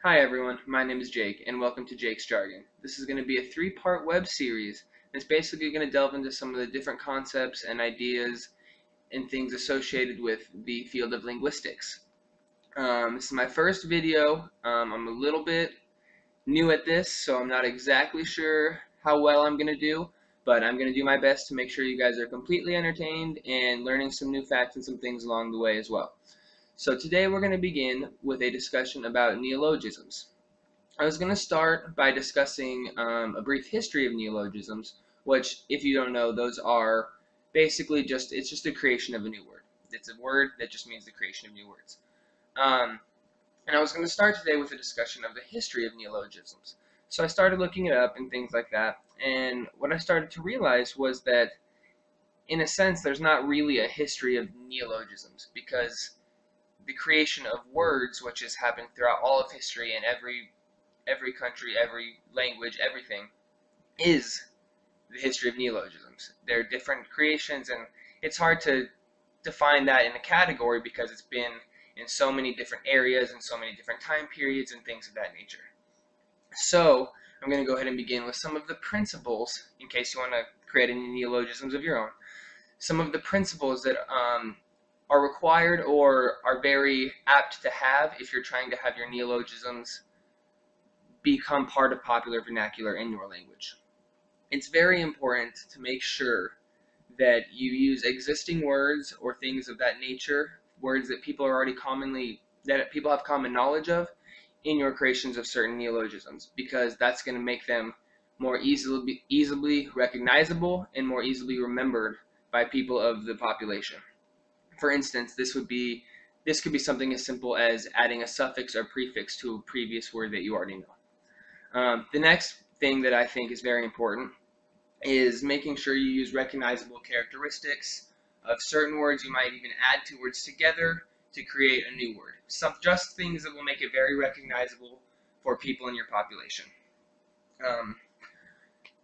Hi everyone, my name is Jake, and welcome to Jake's Jargon. This is going to be a three-part web series that's basically going to delve into some of the different concepts and ideas and things associated with the field of linguistics. This is my first video. I'm a little bit new at this, so I'm not exactly sure how well I'm going to do, but I'm going to do my best to make sure you guys are completely entertained and learning some new facts and some things along the way as well. So today we're going to begin with a discussion about neologisms. I was going to start by discussing a brief history of neologisms, which, if you don't know, those are basically it's just the creation of a new word. It's a word that just means the creation of new words. Um, and I was going to start today with a discussion of the history of neologisms. So I started looking it up and things like that, and what I started to realize was that, in a sense, there's not really a history of neologisms because the creation of words, which has happened throughout all of history and every country, every language, everything, is the history of neologisms. They're different creations, and it's hard to define that in a category because it's been in so many different areas and so many different time periods and things of that nature. So I'm going to go ahead and begin with some of the principles, in case you want to create any neologisms of your own. Some of the principles that are required or are very apt to have if you're trying to have your neologisms become part of popular vernacular in your language. It's very important to make sure that you use existing words or things of that nature, words that people have common knowledge of, in your creations of certain neologisms, because that's going to make them more easily recognizable and more easily remembered by people of the population. For instance, this could be something as simple as adding a suffix or prefix to a previous word that you already know. The next thing that I think is very important is making sure you use recognizable characteristics of certain words. You might even add two words together to create a new word. Just things that will make it very recognizable for people in your population.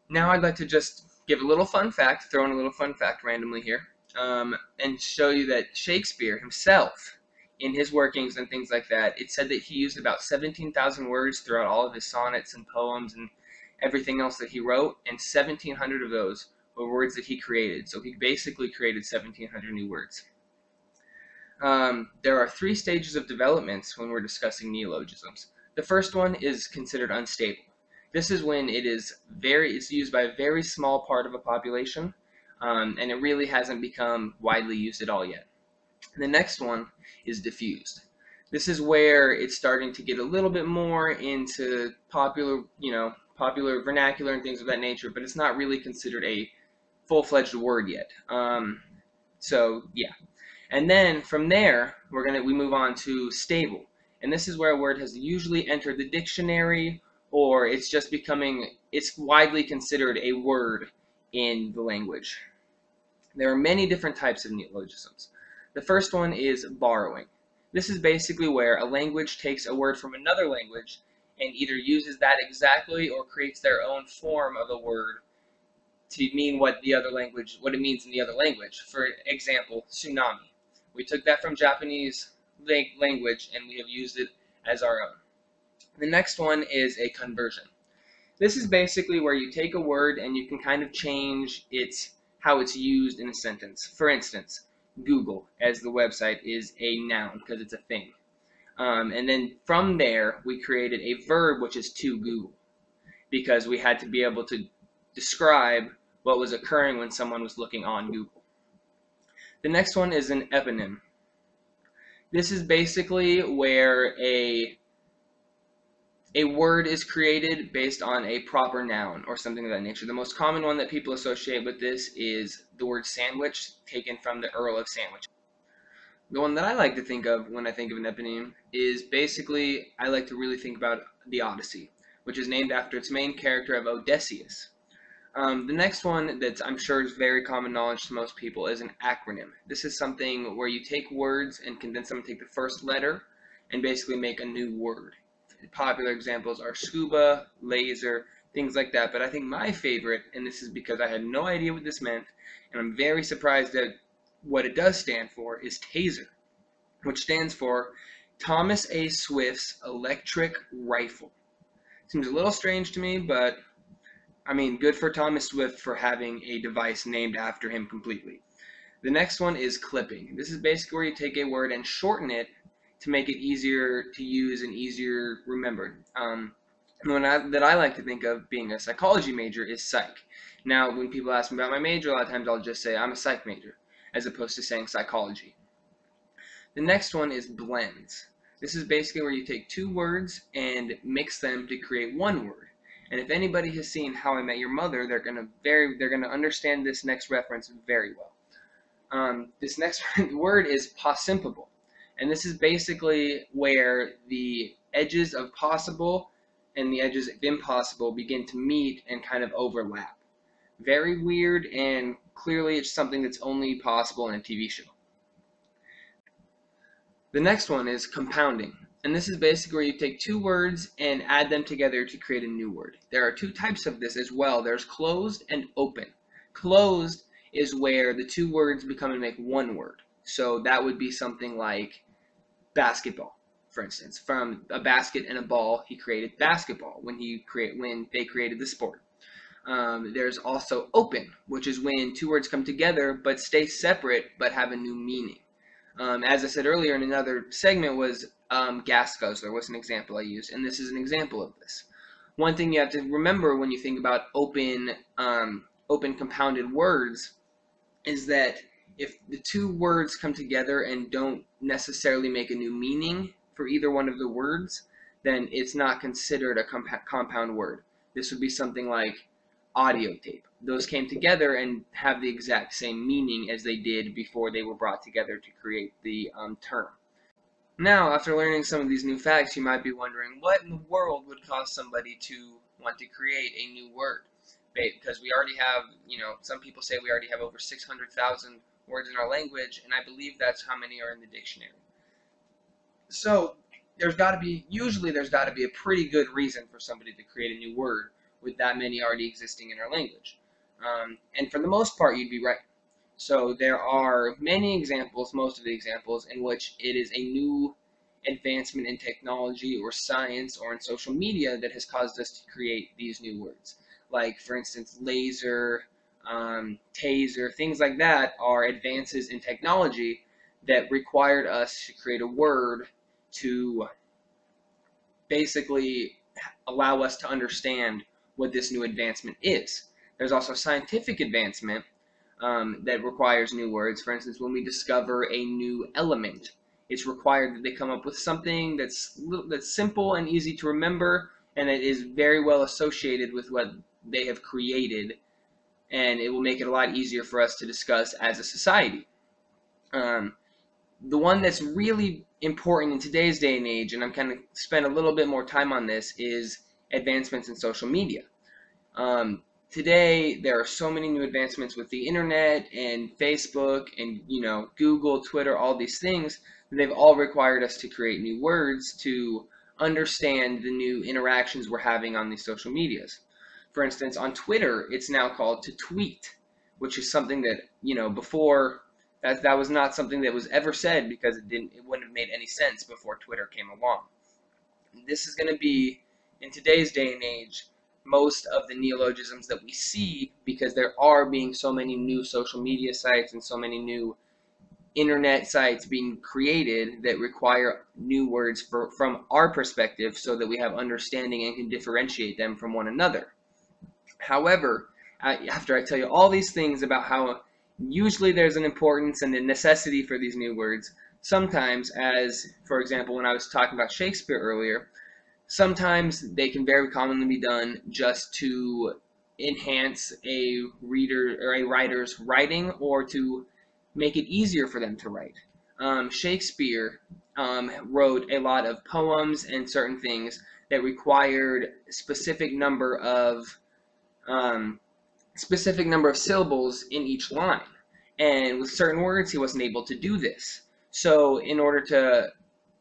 Now I'd like to just give a little fun fact, throw in a little fun fact randomly here, and show you that Shakespeare himself, in his workings and things like that, it said that he used about 17,000 words throughout all of his sonnets and poems and everything else that he wrote, and 1,700 of those were words that he created. So he basically created 1,700 new words. There are three stages of developments when we're discussing neologisms. The first one is considered unstable. This is when it's used by a very small part of a population, and it really hasn't become widely used at all yet. The next one is diffused. This is where it's starting to get a little bit more into popular vernacular and things of that nature, but it's not really considered a full-fledged word yet. So yeah. And then from there, we move on to stable. And this is where a word has usually entered the dictionary, or it's widely considered a word in the language. There are many different types of neologisms. The first one is borrowing. This is basically where a language takes a word from another language and either uses that exactly or creates their own form of a word to mean what it means in the other language. For example, tsunami. We took that from Japanese language and we have used it as our own. The next one is a conversion. This is basically where you take a word and you can kind of change how it's used in a sentence. For instance, Google, as the website, is a noun because it's a thing. And then from there, we created a verb, which is to Google, because we had to be able to describe what was occurring when someone was looking on Google. The next one is an eponym. This is basically where a word is created based on a proper noun or something of that nature. The most common one that people associate with this is the word sandwich, taken from the Earl of Sandwich. The one that I like to think of when I think of an eponym is basically, I like to really think about the Odyssey, which is named after its main character of Odysseus. The next one that I'm sure is very common knowledge to most people is an acronym. This is something where you take words and condense them, take the first letter, and basically make a new word. Popular examples are scuba, laser, things like that. But I think my favorite, and this is because I had no idea what this meant, and I'm very surprised at what it does stand for, is TASER, which stands for Thomas A. Swift's electric rifle. Seems a little strange to me, but I mean, good for Thomas Swift for having a device named after him completely. The next one is clipping. This is basically where you take a word and shorten it to make it easier to use and easier remembered. The one that I like to think of being a psychology major is psych. Now, when people ask me about my major, a lot of times I'll just say I'm a psych major, as opposed to saying psychology. The next one is blends. This is basically where you take two words and mix them to create one word. And if anybody has seen How I Met Your Mother, they're gonna understand this next reference very well. This next word is possible, and this is basically where the edges of possible and the edges of impossible begin to meet and kind of overlap. Very weird, and clearly it's something that's only possible in a TV show. The next one is compounding, and this is basically where you take two words and add them together to create a new word. There are two types of this as well. There's closed and open. Closed is where the two words become and make one word. So that would be something like basketball, for instance. From a basket and a ball, he created basketball when they created the sport. There's also open, which is when two words come together but stay separate but have a new meaning. As I said earlier in another segment was gas guzzler was an example I used, and this is an example of this. One thing you have to remember when you think about open compounded words is that if the two words come together and don't necessarily make a new meaning for either one of the words, then it's not considered a compound word. This would be something like audio tape. Those came together and have the exact same meaning as they did before they were brought together to create the term. Now, after learning some of these new facts, you might be wondering what in the world would cause somebody to want to create a new word? Because we already have, some people say we already have over 600,000 words in our language, and I believe that's how many are in the dictionary. So usually there's got to be a pretty good reason for somebody to create a new word with that many already existing in our language. And for the most part, you'd be right. So there are many examples, most of the examples, in which it is a new advancement in technology or science or in social media that has caused us to create these new words. Like, for instance, laser, taser, things like that are advances in technology that required us to create a word to basically allow us to understand what this new advancement is. There's also scientific advancement that requires new words. For instance, when we discover a new element, it's required that they come up with something that's simple and easy to remember, and that is very well associated with what they have created, and it will make it a lot easier for us to discuss as a society. The one that's really important in today's day and age, and I'm kind of spend a little bit more time on this, is advancements in social media. Today, there are so many new advancements with the internet and Facebook and Google, Twitter, all these things. They've all required us to create new words to understand the new interactions we're having on these social medias. For instance, on Twitter, it's now called to tweet, which is something that before that was not something that was ever said because it wouldn't have made any sense before Twitter came along. This is going to be, in today's day and age, most of the neologisms that we see, because there are being so many new social media sites and so many new internet sites being created that require new words from our perspective so that we have understanding and can differentiate them from one another. However, after I tell you all these things about how usually there's an importance and a necessity for these new words, sometimes, as for example when I was talking about Shakespeare earlier, sometimes they can very commonly be done just to enhance a reader or a writer's writing or to make it easier for them to write. Shakespeare wrote a lot of poems and certain things that required a specific number of syllables in each line, and with certain words he wasn't able to do this. So in order to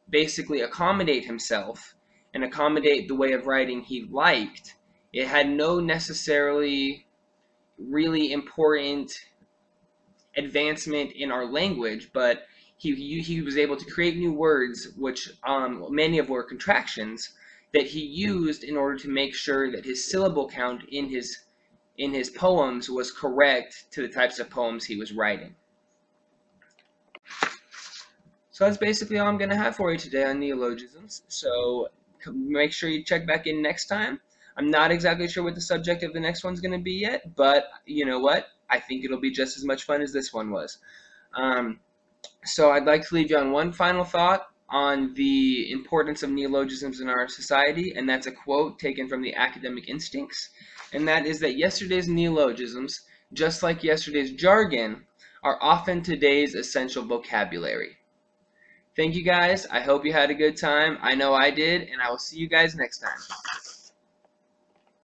basically accommodate himself and accommodate the way of writing he liked, it had no necessarily really important advancement in our language, but he was able to create new words, which many of were contractions, that he used in order to make sure that his syllable count in his poems was correct to the types of poems he was writing. So that's basically all I'm going to have for you today on neologisms. So make sure you check back in next time. I'm not exactly sure what the subject of the next one's going to be yet, but you know what? I think it'll be just as much fun as this one was. So I'd like to leave you on one final thought on the importance of neologisms in our society, and that's a quote taken from the Academic Instincts, and that is that yesterday's neologisms, just like yesterday's jargon, are often today's essential vocabulary. Thank you guys. I hope you had a good time. I know I did, and I will see you guys next time.